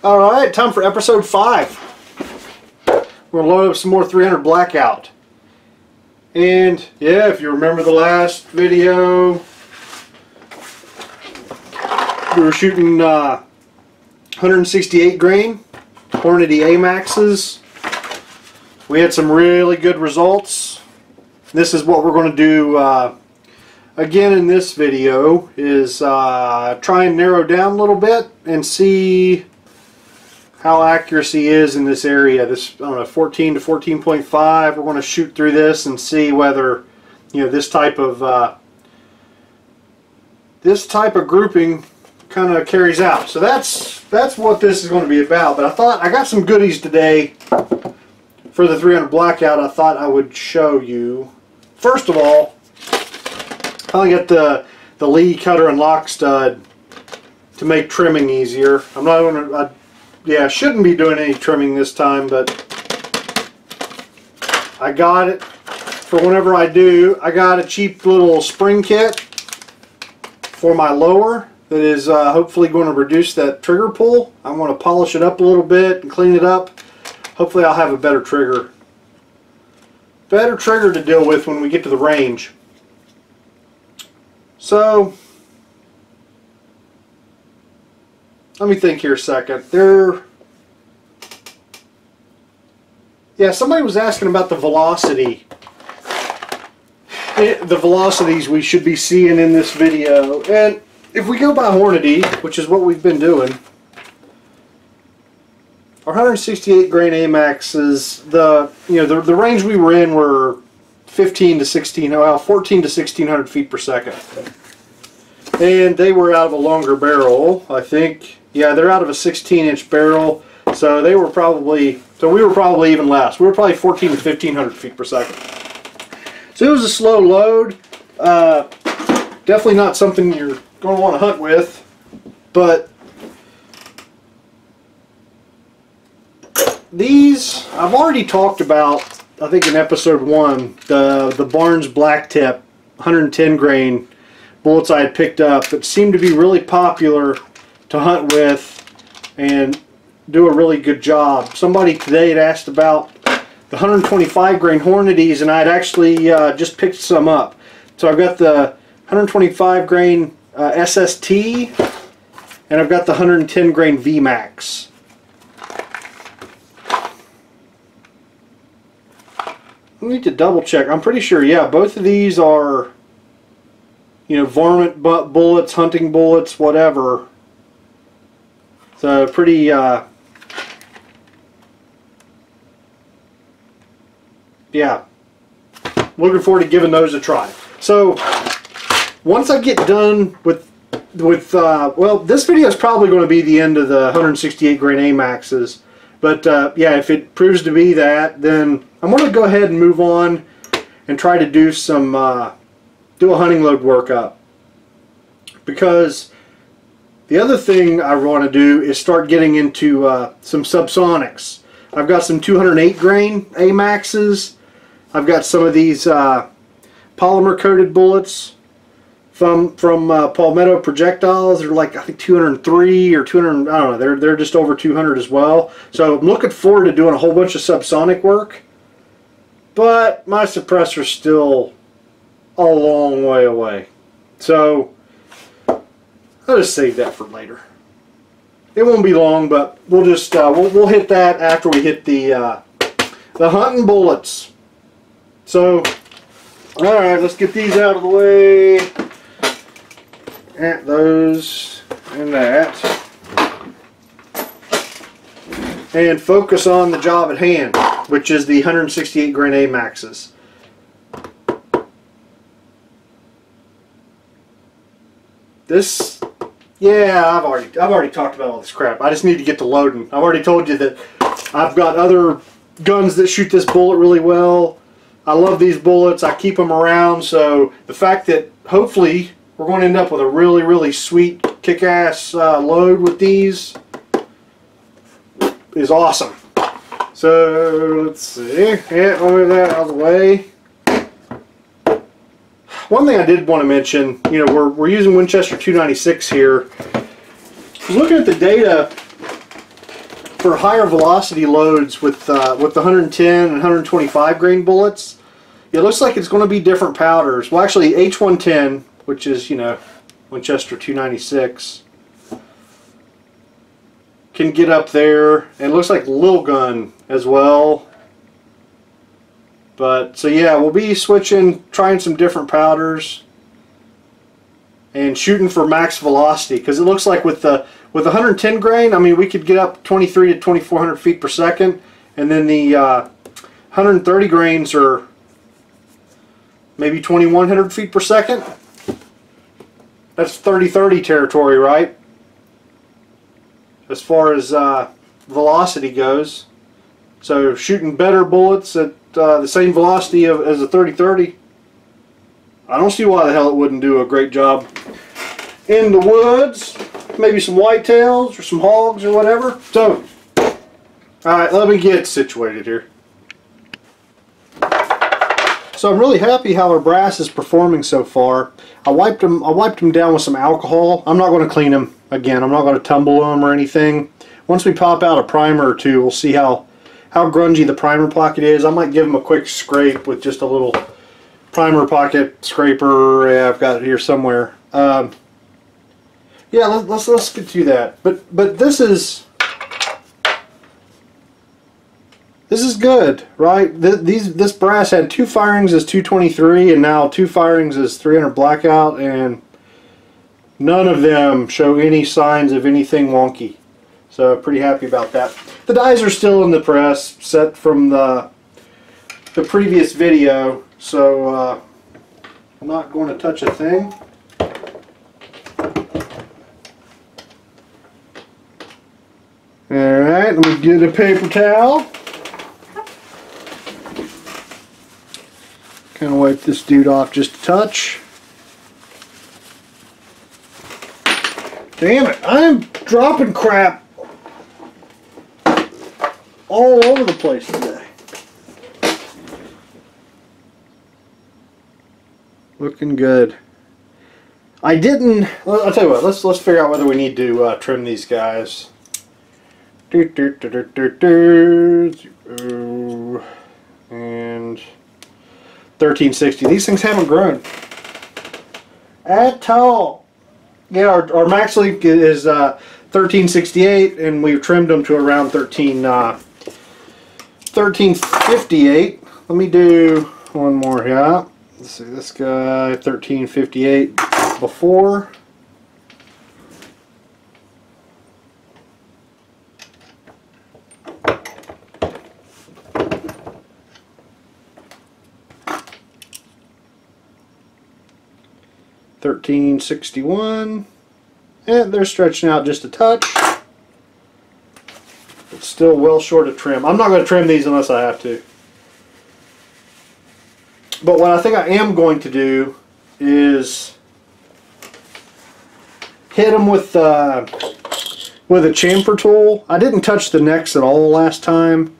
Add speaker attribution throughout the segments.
Speaker 1: Alright, time for episode 5. We're going to load up some more 300 Blackout. And yeah, if you remember the last video, we were shooting 168 grain Hornady AMAXs. We had some really good results. This is what we're going to do again in this video, is try and narrow down a little bit and see how accuracy is in this area. This, I don't know, 14 to 14.5. We're going to shoot through this and see whether, you know, this type of grouping kind of carries out. So that's what this is going to be about. But I thought I got some goodies today for the 300 Blackout. I thought I would show you. First of all, I got the Lee cutter and lock stud to make trimming easier. I'm not going to. Yeah, I shouldn't be doing any trimming this time, but I got it for whenever I do. I got a cheap little spring kit for my lower that is hopefully going to reduce that trigger pull. I'm going to polish it up a little bit and clean it up. Hopefully I'll have a better trigger to deal with when we get to the range. So let me think here a second. Yeah, somebody was asking about the velocity. The velocities we should be seeing in this video. And if we go by Hornady, which is what we've been doing, our 168 grain AMAXs, the range we were in were 14 to 1600 feet per second. And they were out of a longer barrel, I think. Yeah, they're out of a 16-inch barrel, so we were probably even less. We were probably 14 to 1500 feet per second. So it was a slow load. Definitely not something you're going to want to hunt with, but these I've already talked about. I think in episode 1, the Barnes Black Tip 110 grain bullets I had picked up that seemed to be really popular to hunt with and do a really good job. Somebody today had asked about the 125 grain Hornadys, and I'd actually just picked some up. So I've got the 125 grain SST, and I've got the 110 grain VMAX. I need to double check. I'm pretty sure, yeah, both of these are, you know, varmint bullets, hunting bullets, whatever. So pretty, yeah, looking forward to giving those a try. So once I get done with well, this video is probably going to be the end of the 168 grain AMAXs. But yeah, if it proves to be that, then I'm going to go ahead and move on and try to do some do a hunting load workup. Because the other thing I want to do is start getting into some subsonics. I've got some 208 grain AMAXs. I've got some of these polymer coated bullets from Palmetto Projectiles. They're like, I think 203 or 200, I don't know, they're just over 200 as well. So I'm looking forward to doing a whole bunch of subsonic work. But my suppressor's still a long way away. So I'll just save that for later. It won't be long, but we'll just we'll hit that after we hit the hunting bullets. So, all right, let's get these out of the way. And those and that, and focus on the job at hand, which is the 168 grain AMAXs. This. Yeah, I've already talked about all this crap. I just need to get to loading. I've already told you that I've got other guns that shoot this bullet really well. I love these bullets. I keep them around, so the fact that hopefully we're going to end up with a really, really sweet, kick-ass load with these is awesome. So let's see. Yeah, move that out of the way. One thing I did want to mention, you know, we're using Winchester 296 here. Looking at the data for higher velocity loads with the 110 and 125 grain bullets, it looks like it's going to be different powders. Well, actually, H110, which is, you know, Winchester 296, can get up there, and it looks like Lil Gun as well. But so yeah, we'll be trying some different powders and shooting for max velocity, because it looks like with the 110 grain, I mean, we could get up 23 to 2400 feet per second, and then the 130 grains are maybe 2100 feet per second. That's 30-30 territory, right? As far as velocity goes. So shooting better bullets at the same velocity as a 30-30, I don't see why the hell it wouldn't do a great job in the woods. Maybe some whitetails or some hogs or whatever. So, alright, let me get situated here. So I'm really happy how our brass is performing so far. I wiped them down with some alcohol. I'm not going to clean them again. I'm not going to tumble them or anything. Once we pop out a primer or two, we'll see how grungy the primer pocket is. I might give them a quick scrape with just a little primer pocket scraper. Yeah, I've got it here somewhere. Yeah, let's get to that. But this is good, right? This brass had 2 firings as 223, and now 2 firings as 300 Blackout, and none of them show any signs of anything wonky. So pretty happy about that. The dies are still in the press, set from the previous video, so I'm not going to touch a thing. Alright, let me get a paper towel. Kind of wipe this dude off just a touch. Damn it, I'm dropping crap all over the place today. Looking good. I didn't. I'll tell you what. Let's figure out whether we need to trim these guys. And 1360. These things haven't grown at all. Yeah, our max length is 1368, and we've trimmed them to around 1358. Let me do one more here. Let's see, this guy 1358 before. $13.61, and they're stretching out just a touch. It's still well short of trim. I'm not going to trim these unless I have to. But what I think I am going to do is hit them with a chamfer tool. I didn't touch the necks at all last time,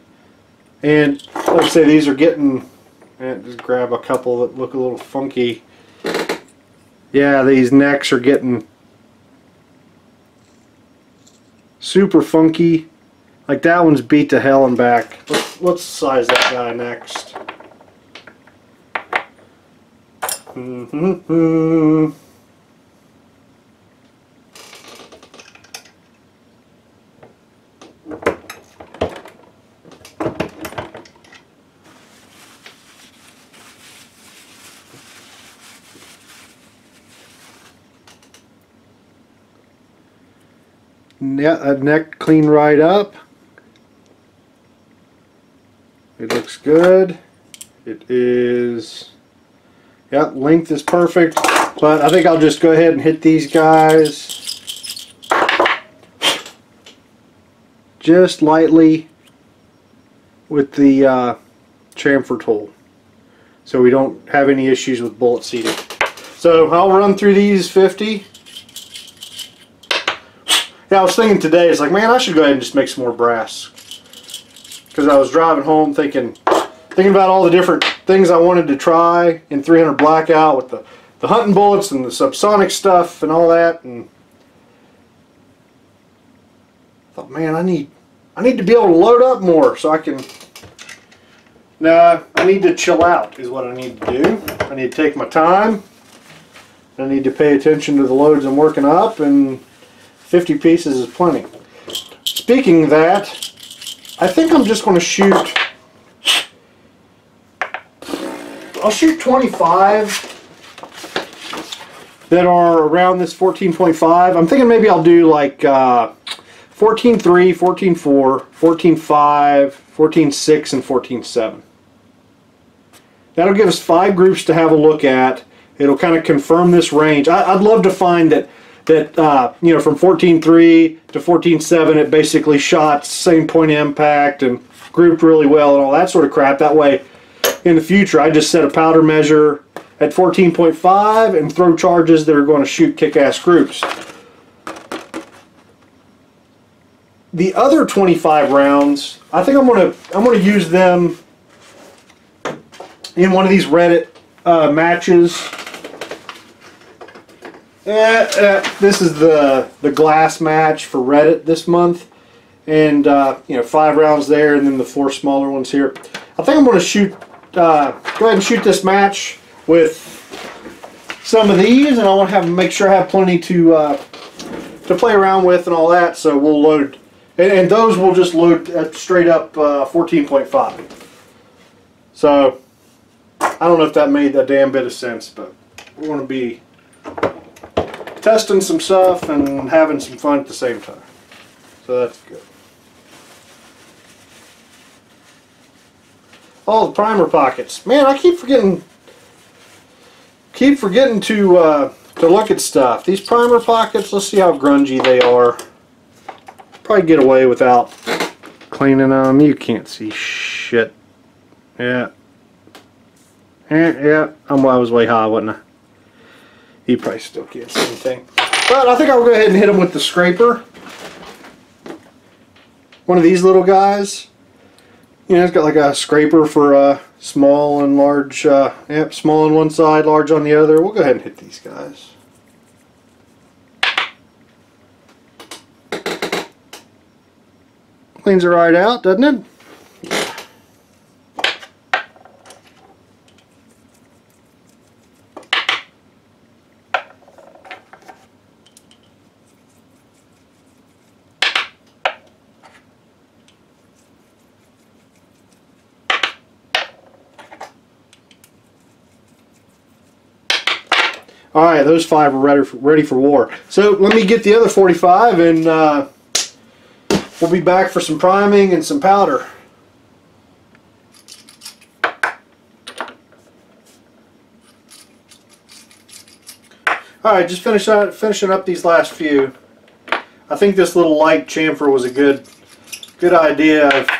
Speaker 1: and like I say, these are getting. Just grab a couple that look a little funky. Yeah, these necks are getting super funky. Like that one's beat to hell and back. Let's size that guy next. Yeah, that neck cleaned right up. It looks good. It is, yeah, length is perfect, but I think I'll just go ahead and hit these guys just lightly with the chamfer tool, so we don't have any issues with bullet seating. So I'll run through these 50. Yeah, I was thinking today, it's like, man, I should go ahead and just make some more brass. Because I was driving home thinking about all the different things I wanted to try in 300 Blackout with the hunting bullets and the subsonic stuff and all that. And I thought, man, I need I need to be able to load up more so I can... No, I need to chill out is what I need to do. I need to take my time. I need to pay attention to the loads I'm working up, and 50 pieces is plenty. Speaking of that, I think I'm just going to shoot... I'll shoot 25 that are around this 14.5. I'm thinking maybe I'll do like 14.3, 14.4, 14.5, 14.6, and 14.7. That'll give us 5 groups to have a look at. It'll kind of confirm this range. I'd love to find that you know, from 14.3 to 14.7 it basically shot same point of impact and grouped really well and all that sort of crap. That way in the future I just set a powder measure at 14.5 and throw charges that are going to shoot kick-ass groups. The other 25 rounds, I think I'm gonna use them in one of these Reddit matches. This is the glass match for Reddit this month, and you know, 5 rounds there, and then the 4 smaller ones here. I think I'm going to shoot. Go ahead and shoot this match with some of these, and I want to make sure I have plenty to play around with and all that. So we'll load, and those will just load at straight up 14.5. So I don't know if that made a damn bit of sense, but we're going to be testing some stuff and having some fun at the same time. So that's good. Oh, the primer pockets. Man, I keep forgetting to look at stuff. These primer pockets, let's see how grungy they are. Probably get away without cleaning them. You can't see shit. Yeah. Yeah, I was way high, wasn't I? You probably still can't see anything. But I think I'll go ahead and hit them with the scraper. One of these little guys. You know, it's got like a scraper for small and large. Yep, small on one side, large on the other. We'll go ahead and hit these guys. Cleans it right out, doesn't it? Alright, those 5 are ready for war. So let me get the other 45 and we'll be back for some priming and some powder. Alright, just finishing up these last few. I think this little light chamfer was a good idea. I've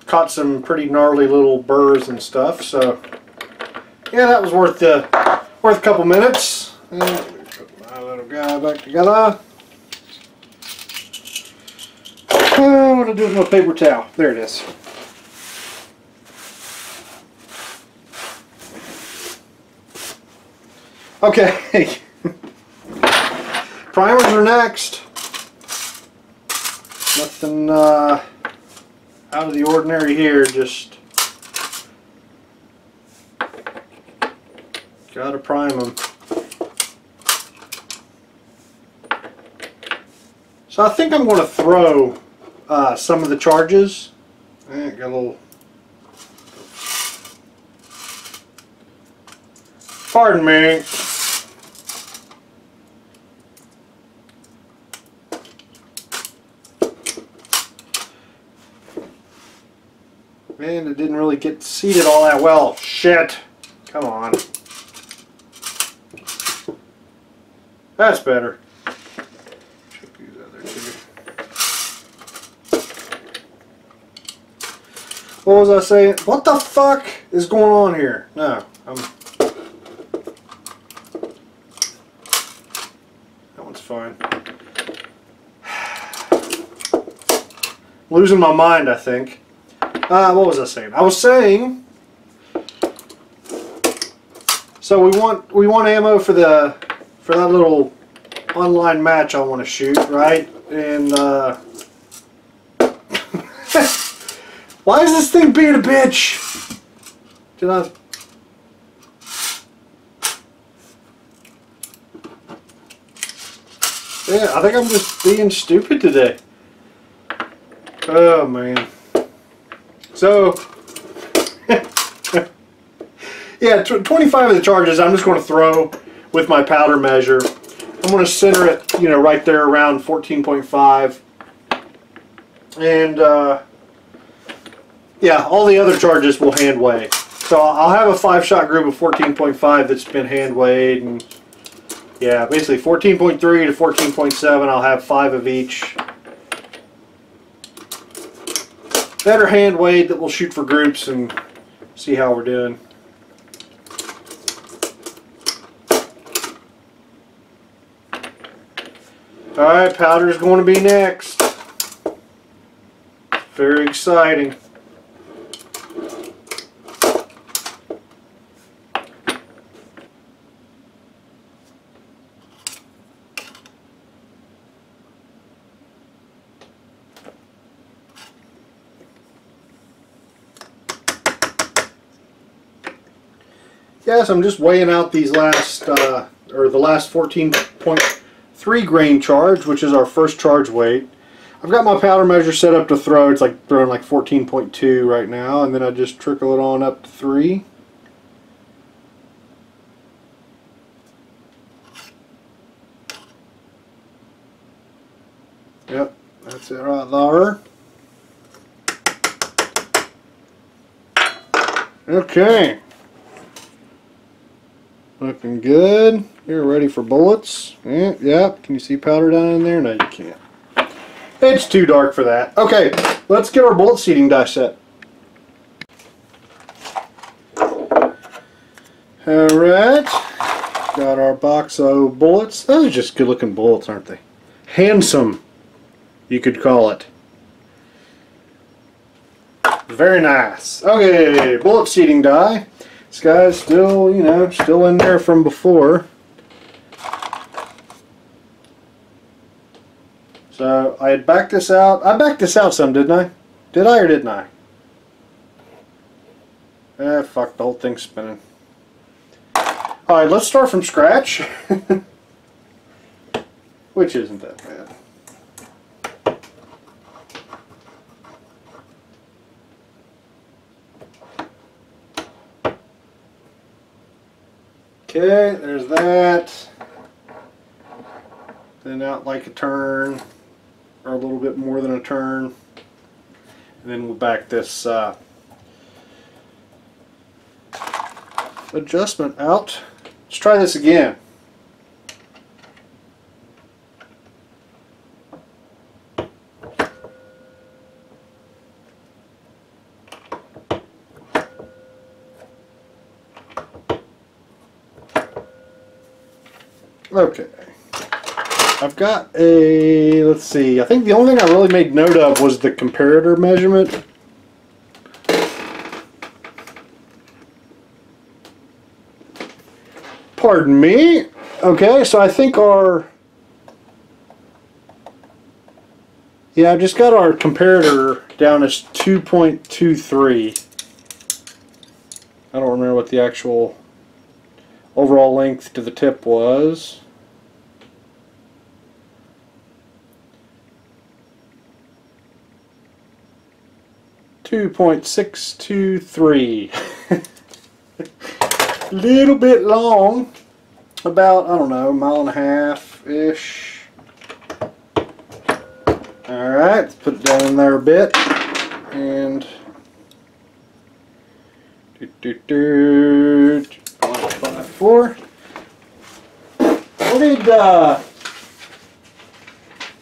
Speaker 1: caught some pretty gnarly little burrs and stuff, so yeah, that was worth a couple minutes. And put my little guy back together. What do I do with my paper towel? There it is. Okay. Primers are next. Nothing out of the ordinary here, just gotta prime them. So I think I'm going to throw some of the charges. Got a little. Pardon me. Man, it didn't really get seated all that well. Shit. Come on. That's better. Check these out there too. What was I saying? What the fuck is going on here? No, that one's fine. Losing my mind, I think. What was I saying? I was saying. So we want ammo for that little online match I want to shoot, right? And Why is this thing being a bitch? Did I... Yeah, I think I'm just being stupid today. Oh man. So, yeah, 25 of the charges I'm just going to throw with my powder measure. I'm going to center it, you know, right there around 14.5. And, yeah, all the other charges will hand weigh. So I'll have a 5-shot group of 14.5 that's been hand weighed. And, yeah, basically 14.3 to 14.7, I'll have 5 of each. Better hand weighed that we'll shoot for groups and see how we're doing. Alright, powder is going to be next. Very exciting. Yes, I'm just weighing out these last, the last 14.3 grain charge, which is our first charge weight. I've got my powder measure set up to throw. It's like throwing like 14.2 right now, and then I just trickle it on up to 3. Yep, that's it right there. Okay. Looking good. You're ready for bullets. Yep. Can you see powder down in there? No, you can't. It's too dark for that. Okay, let's get our bullet seating die set. Alright. Got our box of bullets. Those are just good looking bullets, aren't they? Handsome, you could call it. Very nice. Okay, bullet seating die. This guy's still, you know, still in there from before. So I had backed this out. I backed this out some, didn't I? Did I or didn't I? Fuck, the whole thing's spinning. Alright, let's start from scratch. Which isn't that bad. Okay, there's that. Then out like a turn, or a little bit more than a turn. And then we'll back this adjustment out. Let's try this again. Okay, I've got a, let's see, I think the only thing I really made note of was the comparator measurement. Pardon me. Okay, so I think our, yeah, I've just got our comparator down as 2.23. I don't remember what the actual overall length to the tip was. 2.623. A little bit long, about, I don't know, a mile and a half ish. Alright, let's put it down in there a bit, and 1.54. What did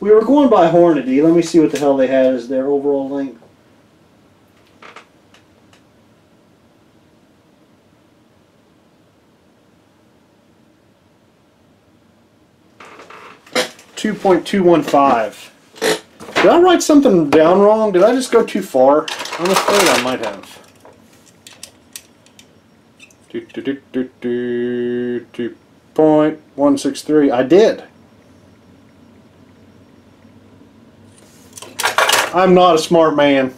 Speaker 1: we were going by Hornady. Let me see what the hell they had as their overall length. .215. Did I write something down wrong? Did I just go too far? I'm afraid I might have. 2.163. I did. I'm not a smart man.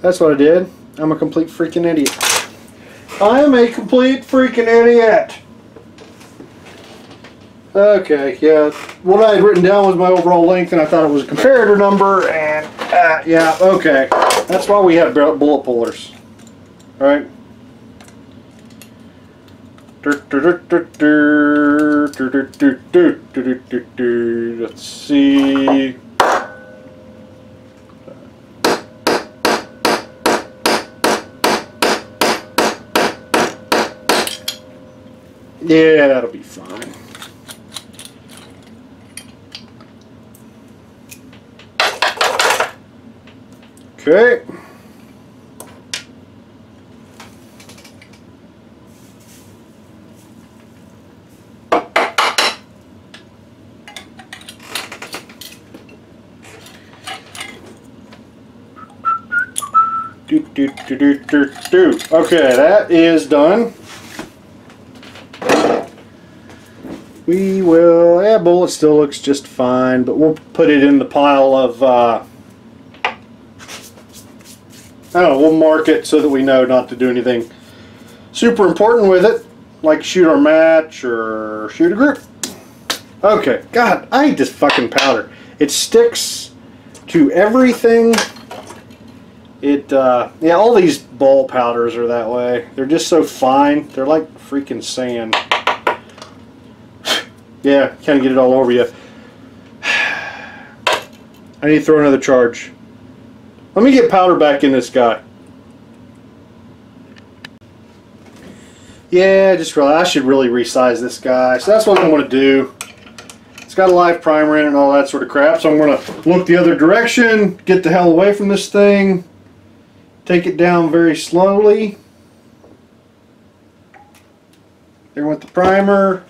Speaker 1: That's what I did. I'm a complete freaking idiot. I am a complete freaking idiot. Okay, yeah. What I had written down was my overall length, and I thought it was a comparator number, and yeah, okay. That's why we have bullet pullers. Right? Let's see. Yeah, that'll be fine. Okay. Okay, that is done. We will, yeah, bullet still looks just fine, but we'll put it in the pile of, I don't know, we'll mark it so that we know not to do anything super important with it, like shoot our match or shoot a group. Okay, God, I hate this fucking powder. It sticks to everything. Yeah, all these ball powders are that way. They're just so fine. They're like freaking sand. Yeah, kind of get it all over you. I need to throw another charge. Let me get powder back in this guy. Yeah, just realized I should really resize this guy. So that's what I'm going to do. It's got a live primer in it and all that sort of crap. So I'm going to look the other direction, get the hell away from this thing, take it down very slowly. There went the primer.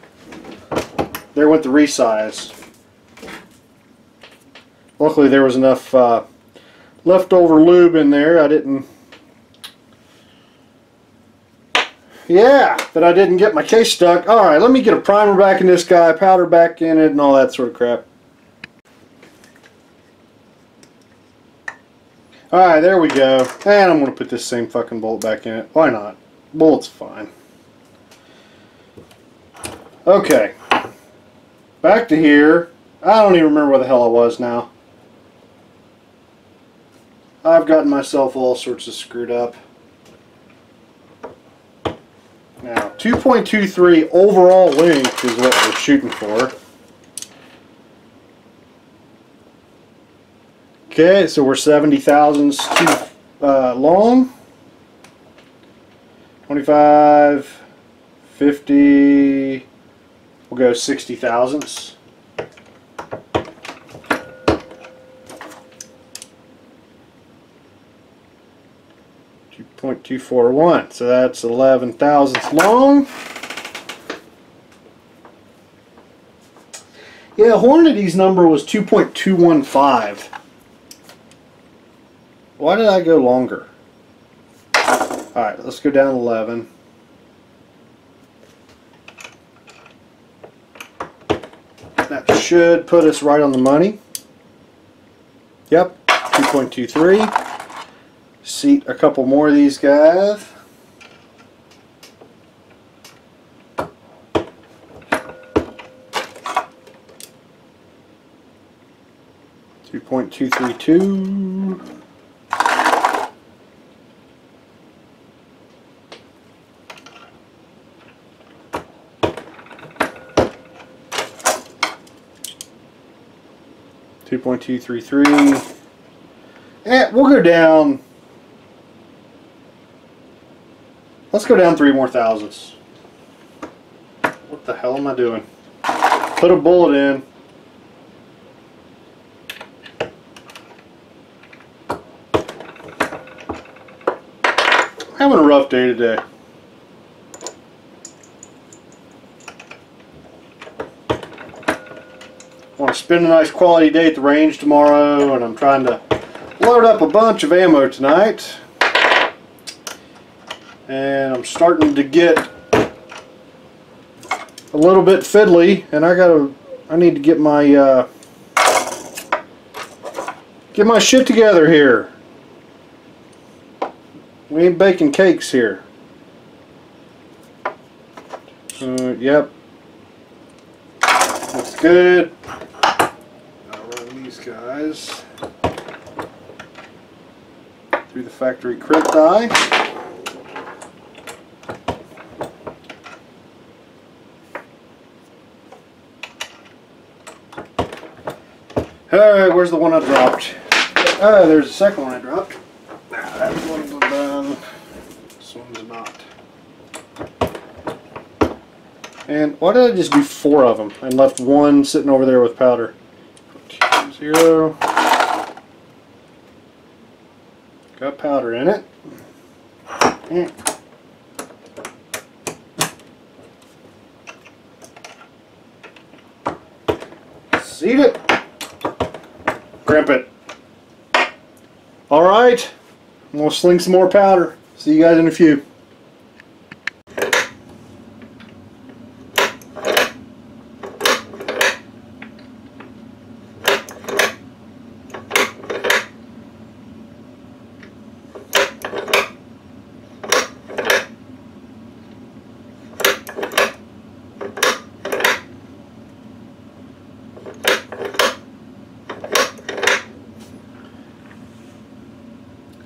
Speaker 1: There went the resize. Luckily there was enough leftover lube in there. I didn't... Yeah, that I didn't get my case stuck. Alright, let me get a primer back in this guy, powder back in it, and all that sort of crap. Alright, there we go. And I'm going to put this same fucking bolt back in it. Why not? Bolt's fine. Okay. Back to here. I don't even remember where the hell I was now. I've gotten myself all sorts of screwed up. Now, 2.23 overall length is what we're shooting for. Okay, so we're 70 thousandths too long. 25, 50, we'll go 60 thousandths. 2.241, so that's 11 thousandths long. Yeah, Hornady's number was 2.215. Why did I go longer? Alright, let's go down 11. That should put us right on the money. Yep, 2.23. Seat a couple more of these guys. .232. .233. And we'll go down. Let's go down 3 more thousandths. What the hell am I doing? Put a bullet in. Having a rough day today. Want to spend a nice quality day at the range tomorrow, and I'm trying to load up a bunch of ammo tonight. And I'm starting to get a little bit fiddly, and I need to get my shit together here. We ain't baking cakes here. Yep. Looks good. I'll run these guys through the factory crimp die. Alright, where's the one I dropped? Oh, there's the second one I dropped. That one's done. This one's not. And why did I just do 4 of them and left one sitting over there with powder? 0. Got powder in it. Seed it. Crimp it. Alright, I'm going to sling some more powder. See you guys in a few.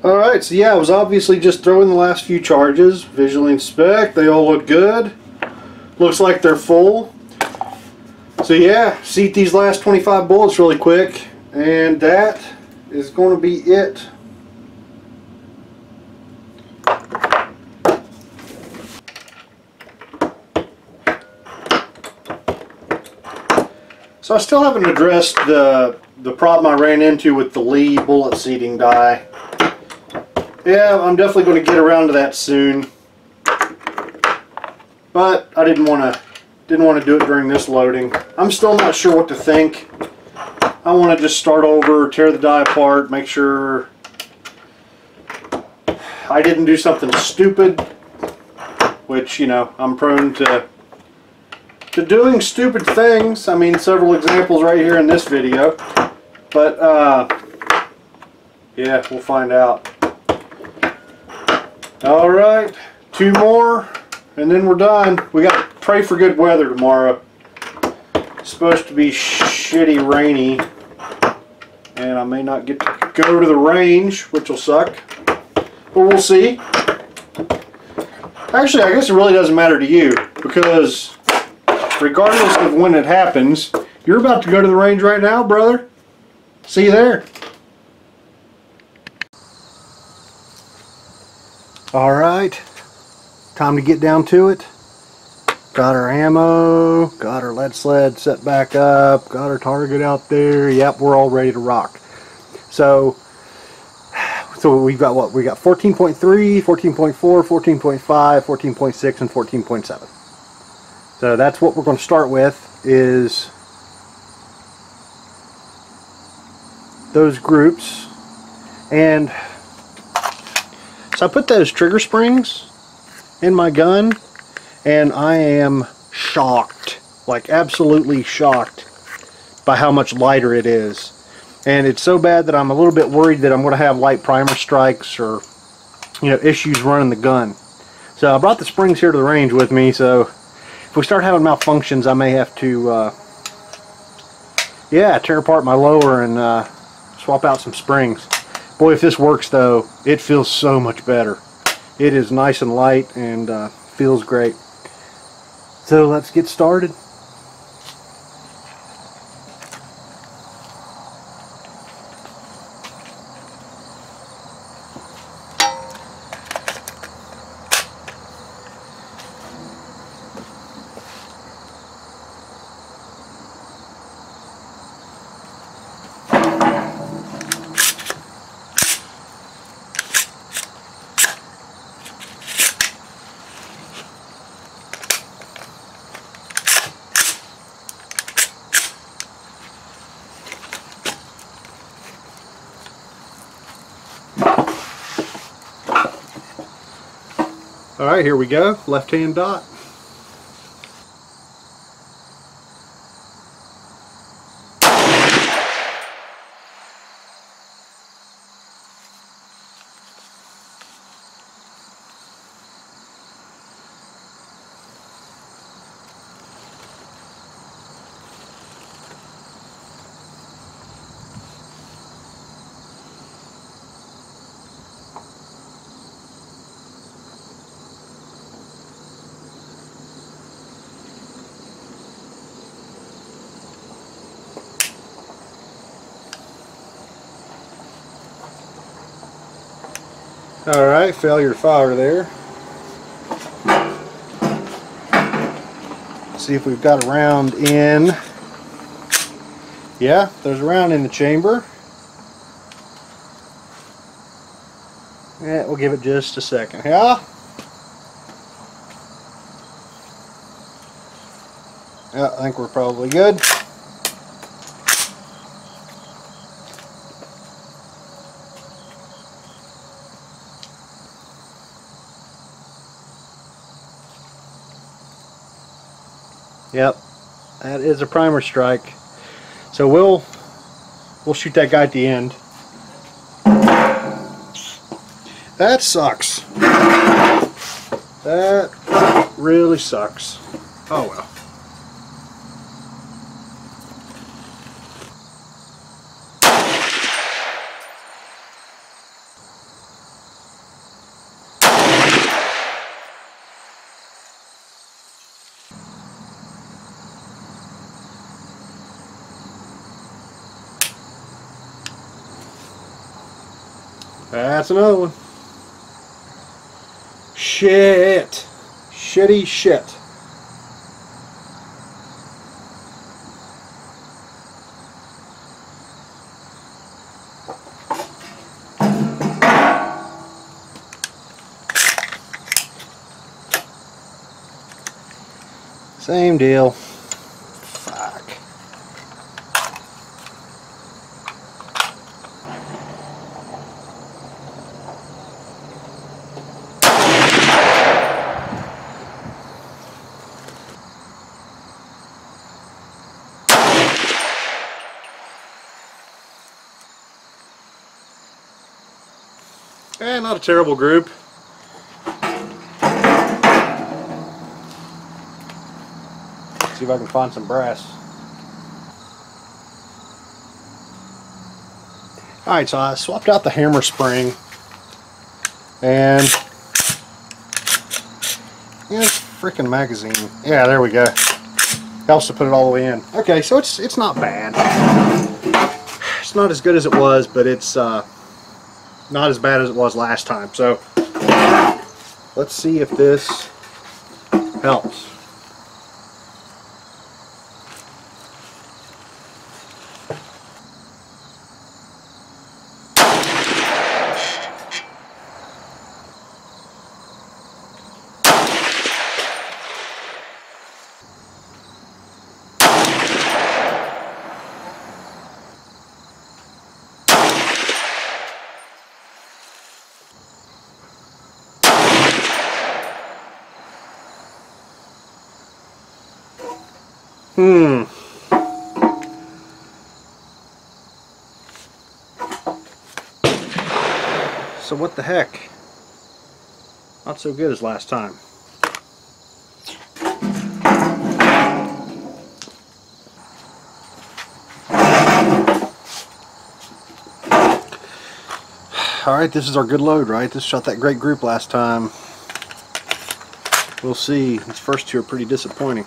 Speaker 1: Alright, so yeah, I was obviously just throwing the last few charges. Visually inspect, they all look good. Looks like they're full. So yeah, seat these last 25 bullets really quick, and that is going to be it. So I still haven't addressed the problem I ran into with the Lee bullet seating die. Yeah, I'm definitely going to get around to that soon, but I didn't want to do it during this loading. I'm still not sure what to think. I want to just start over, tear the die apart, make sure I didn't do something stupid, which, you know, I'm prone to doing stupid things. I mean, several examples right here in this video, but yeah, we'll find out. Alright, 2 more and then we're done. We got to pray for good weather tomorrow. It's supposed to be shitty rainy, and I may not get to go to the range, which will suck, but we'll see. Actually, I guess it really doesn't matter to you, because regardless of when it happens, you're about to go to the range right now, brother. See you there. Alright, time to get down to it. Got our ammo, got our lead sled set back up, got our target out there. Yep, we're all ready to rock. So we've got what? We got 14.3, 14.4, 14.5, 14.6, and 14.7. So that's what we're going to start with, is those groups. And so I put those trigger springs in my gun, and I am shocked, like absolutely shocked, by how much lighter it is. And it's so bad that I'm a little bit worried that I'm going to have light primer strikes or, you know, issues running the gun. So I brought the springs here to the range with me, so if we start having malfunctions, I may have to yeah, tear apart my lower and swap out some springs. Boy, if this works though, it feels so much better. It is nice and light and feels great. So let's get started. Alright, here we go. Left-hand dot. Alright, failure to fire there. See if we've got a round in. Yeah, there's a round in the chamber. Yeah, we'll give it just a second. Yeah? Yeah, I think we're probably good. Yep, that is a primer strike. So we'll shoot that guy at the end. That sucks. That really sucks. Oh well. That's another one. Shit. Shitty shit. Same deal. Fuck. Not a terrible group. See if I can find some brass. Alright, so I swapped out the hammer spring and freaking magazine. Yeah, there we go. Helps to put it all the way in. Okay, so it's not bad. It's not as good as it was, but it's not as bad as it was last time. So let's see if this helps. So what the heck? Not so good as last time. Alright, this is our good load, right? This shot that great group last time. We'll see. These first two are pretty disappointing.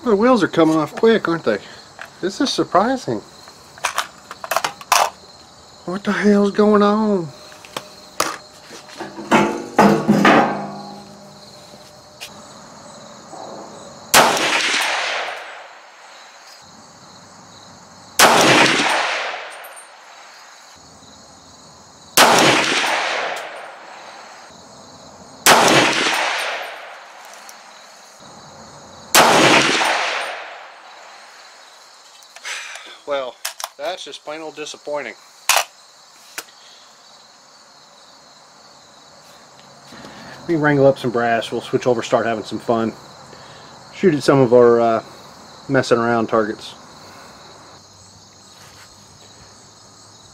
Speaker 1: The wheels are coming off quick, aren't they? This is surprising. What the hell's going on? that's just plain old disappointing. We wrangle up some brass, we'll switch over, start having some fun. Shoot at some of our messing around targets.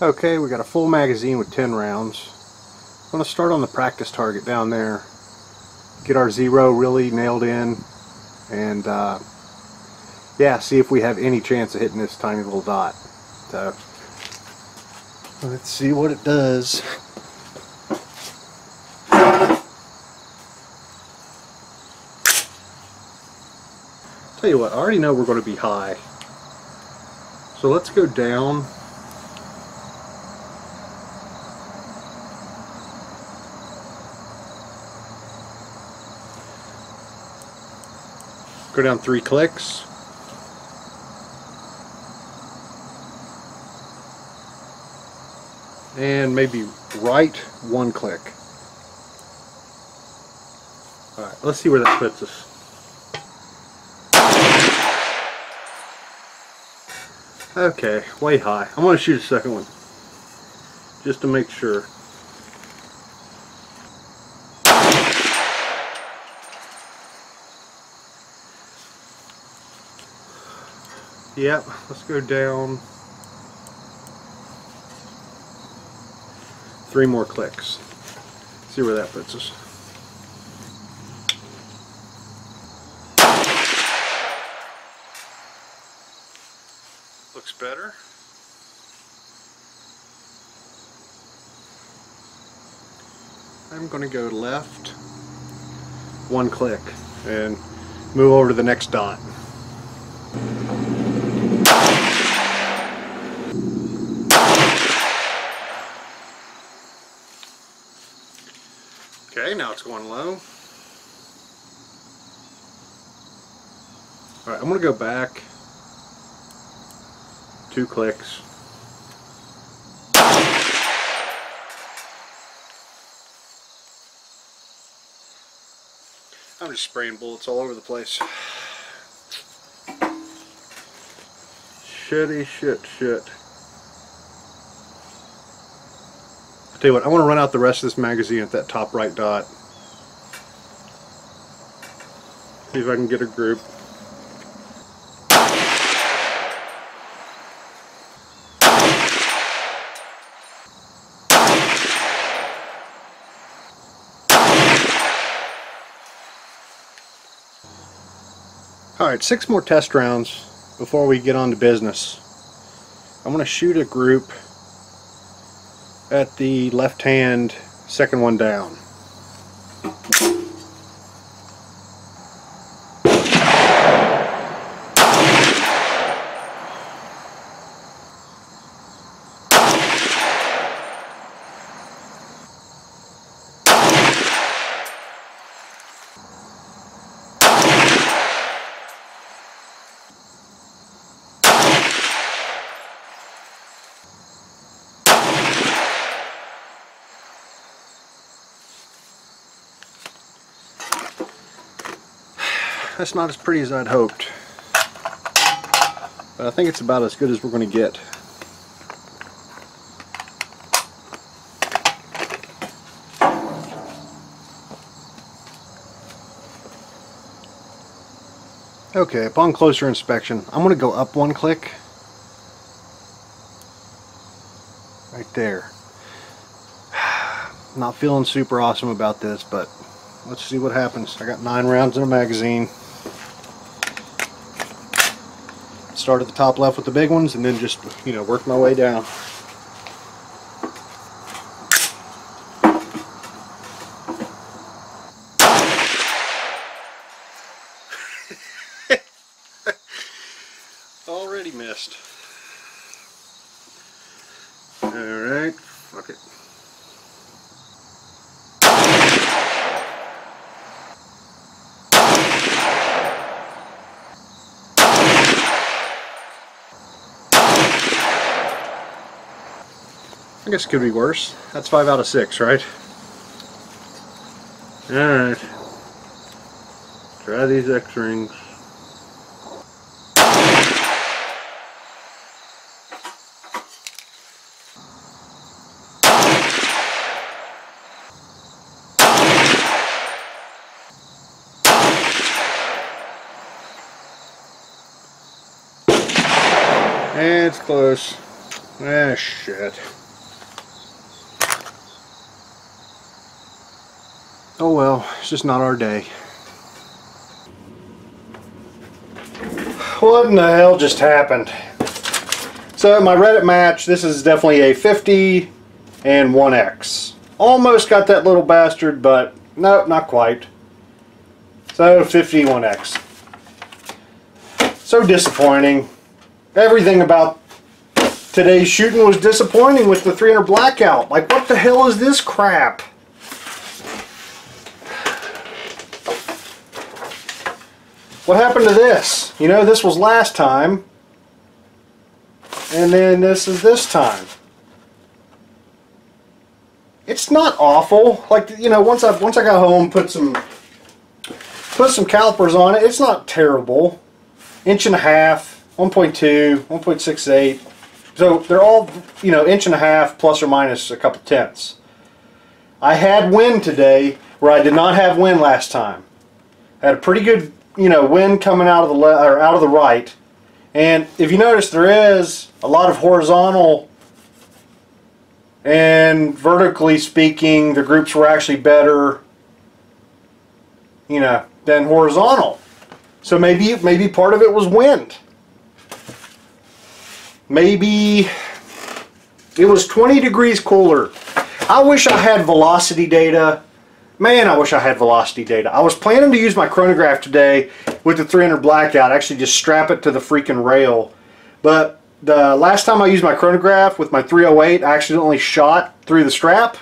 Speaker 1: Okay, we got a full magazine with 10 rounds. I'm going to start on the practice target down there. Get our zero really nailed in, and yeah, see if we have any chance of hitting this tiny little dot. So let's see what it does. Tell you what, I already know we're going to be high, so let's go down. Go down 3 clicks. And maybe right 1 click. Alright, let's see where that puts us. Okay, way high. I'm going to shoot a second one, just to make sure. Yep, let's go down 3 more clicks. See where that puts us. Looks better. I'm going to go left 1 click and move over to the next dot. Okay, now it's going low. Alright, I'm going to go back 2 clicks. I'm just spraying bullets all over the place. Shitty shit. I'll tell you what, I want to run out the rest of this magazine at that top right dot. See if I can get a group. Alright, 6 more test rounds before we get on to business. I'm going to shoot a group at the left hand, second one down. That's not as pretty as I'd hoped, but I think it's about as good as we're going to get. Okay, upon closer inspection, I'm going to go up 1 click. Right there. Not feeling super awesome about this, but let's see what happens. I got 9 rounds in a magazine. Start at the top left with the big ones and then just, work my way down. Already missed. Alright, fuck it. I guess it could be worse. That's 5 out of 6, right? Alright. Try these X-rings. It's close. Ah, shit. Oh well, it's just not our day. What in the hell just happened? So my Reddit match, this is definitely a 50 and 1X. Almost got that little bastard, but nope, not quite. So 51X. So disappointing. Everything about today's shooting was disappointing with the 300 Blackout. Like, what the hell is this crap? What happened to this? You know, this was last time. And then this is this time. It's not awful. Like, you know, once I got home, put some calipers on it, it's not terrible. 1.5 inches, 1.2, 1.68. So they're all, you know, 1.5 inches plus or minus a couple tenths. I had wind today where I did not have wind last time. I had a pretty good, you know, wind coming out of the out of the right. And if you notice, there is a lot of horizontal, and vertically speaking, the groups were actually better, you know, than horizontal. So maybe part of it was wind. Maybe it was 20 degrees cooler. I wish I had velocity data. Man, I wish I had velocity data. I was planning to use my chronograph today with the 300 Blackout, actually just strap it to the freaking rail. But the last time I used my chronograph with my 308, I accidentally shot through the strap,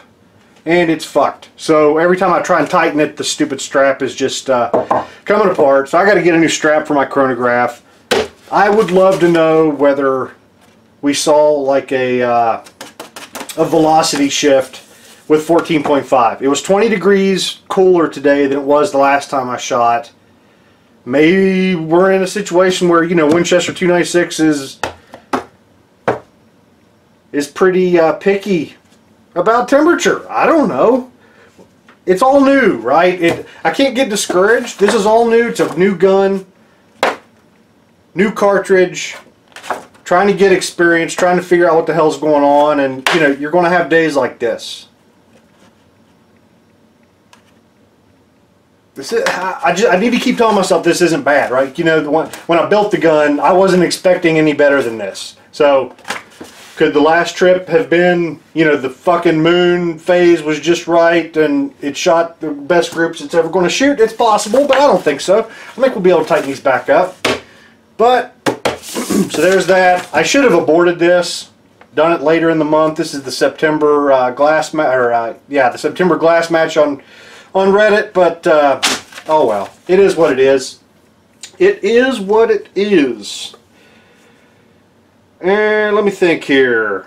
Speaker 1: and it's fucked. So every time I try and tighten it, the stupid strap is just coming apart. So I got to get a new strap for my chronograph. I would love to know whether we saw like a velocity shift with 14.5. It was 20 degrees cooler today than it was the last time I shot. Maybe we're in a situation where, you know, Winchester 296 is pretty picky about temperature. I don't know. It's all new, right? I can't get discouraged. This is all new. It's a new gun, new cartridge, trying to get experience, trying to figure out what the hell's going on, and, you know, you're going to have days like this. I need to keep telling myself this isn't bad, right? You know, when I built the gun, I wasn't expecting any better than this. So, could the last trip have been, you know, the fucking moon phase was just right and it shot the best groups it's ever going to shoot? It's possible, but I don't think so. I think we'll be able to tighten these back up. But, so there's that. I should have aborted this, done it later in the month. This is the September glass match, or the September glass match on Reddit, but oh well, it is what it is. It is what it is. And let me think here.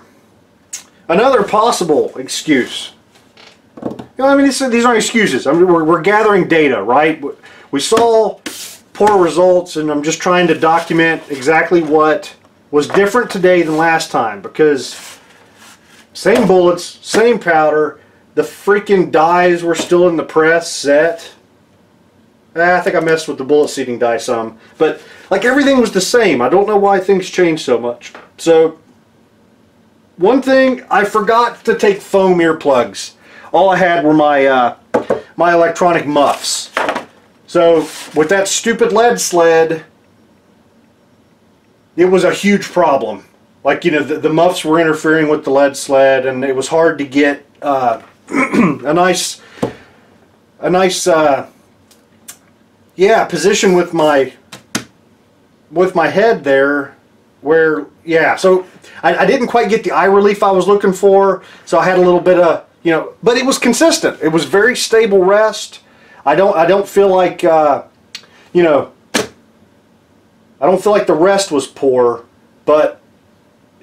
Speaker 1: Another possible excuse. You know, I mean, these aren't excuses. I mean, we're gathering data, right? We saw poor results, and I'm just trying to document exactly what was different today than last time, because same bullets, same powder. The freaking dies were still in the press set. I think I messed with the bullet seating die some. But, like, everything was the same. I don't know why things changed so much. So, one thing, I forgot to take foam earplugs. All I had were my, my electronic muffs. So, with that stupid lead sled, it was a huge problem. Like, you know, the muffs were interfering with the lead sled, and it was hard to get a nice position with my head there, where, yeah, so I didn't quite get the eye relief I was looking for, so I had a little bit of, you know, but it was consistent. It was very stable rest. I don't feel like you know, I don't feel like the rest was poor, but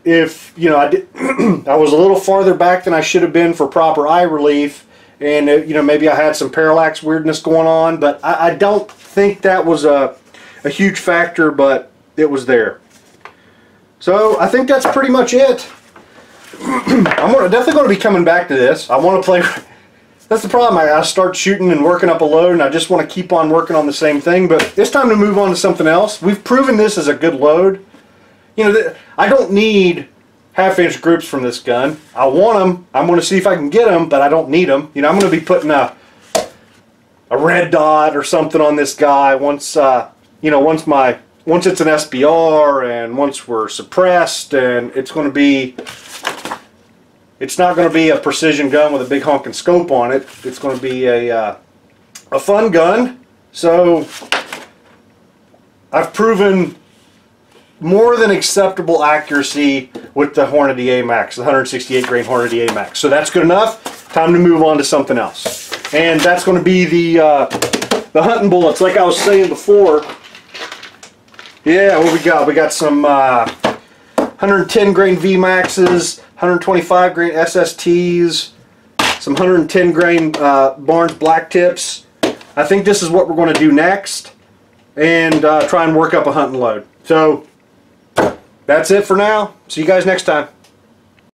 Speaker 1: if, you know, I was a little farther back than I should have been for proper eye relief, and, you know, maybe I had some parallax weirdness going on, but I don't think that was a huge factor, but it was there. So I think that's pretty much it. I'm definitely going to be coming back to this. I want to play. That's the problem. I start shooting and working up a load, and I just want to keep on working on the same thing, but it's time to move on to something else. We've proven this is a good load. you know, I don't need half-inch groups from this gun. I want them. I'm going to see if I can get them, but I don't need them. You know, I'm going to be putting a red dot or something on this guy once, you know, once it's an SBR and once we're suppressed, and it's not going to be a precision gun with a big honking scope on it. It's going to be a fun gun. So I've proven more than acceptable accuracy with the Hornady AMAX, the 168 grain Hornady AMAX. So that's good enough. Time to move on to something else. And that's going to be the hunting bullets, like I was saying before. Yeah, what we got? We got some 110 grain VMAXs, 125 grain SSTs, some 110 grain Barnes Black Tips. I think this is what we're going to do next, and try and work up a hunting load. So that's it for now. See you guys next time.